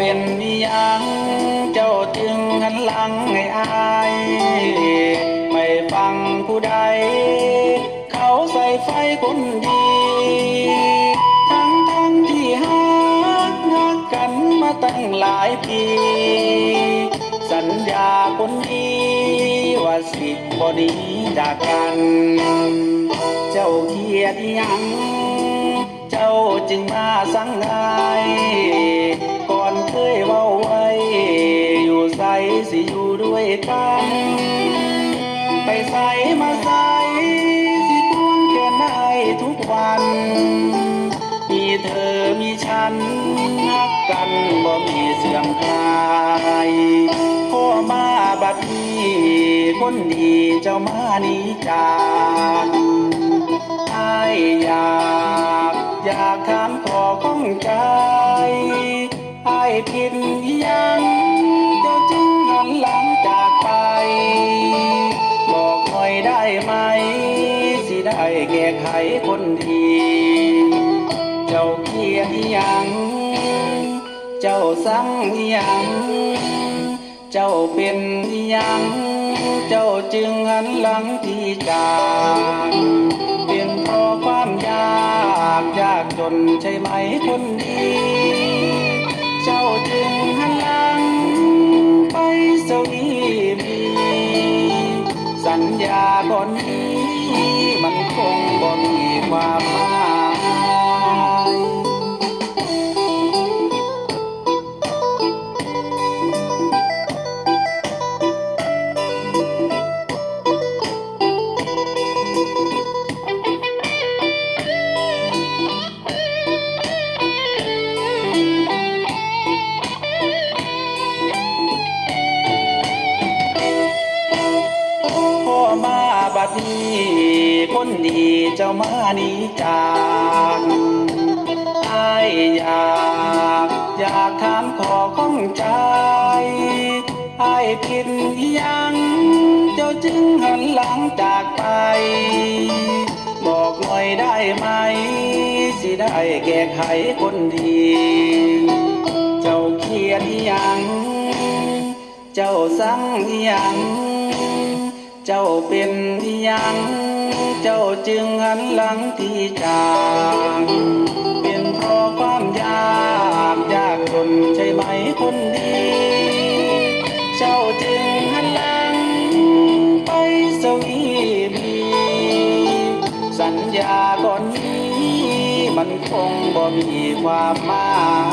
เป็นยังเจ้าจึงหันหลังให้อายไม่ฟังผู้ใดเขาใส่ไฟคนดีทั้งที่หักกันมาตั้งหลายปีสัญญาคนดีว่าสิบ่หนีจากกันเจ้าเครียดยังเจ้าจึงมาสั่งอายก่อนเคยเว้าไว้อยู่ใสสิอยู่ด้วยกันไปใส่มาใส่สิทวงแค่ไหนทุกวันมีเธอมีฉันรักกันบ่มีเสื่อมคลายพ่อมาบัดนี้คนดีเจ้ามานี้จากอ้ายอยากถามขอข้องใจอ้ายผิดยังเจ้าจึงหันหลังจากไปบอกหน่อยได้ไหมสิได้แก้ไขคนดีเจ้าเครียดยังเจ้าสั่งยังเจ้าเป็นยังเจ้าจึงหันหลังที่จากเป็นเพราะความยากจนใช่ไหมคนดีเจ้าจึงหันหลังไปสวีมีสัญญาก่อนนี้มันคงบ่มีความหมายบัดนี้คนดีเจ้ามานี้จากอ้ายอยากถามขอข้องใจอ้ายผิดยังเจ้าจึงหันหลังจากไปบอกหน่อยได้ไหมสิได้แก้ไขคนดีเจ้าเครียดยังเจ้าสั่งยังเจ้าเป็นยังเจ้าจึงหันหลังที่จากเป็นเพราะความยากจนใช่ไหมคนดีเจ้าจึงหันหลังไปสวีมีสัญญาก่อนนี้มันคงบ่มีความหมาย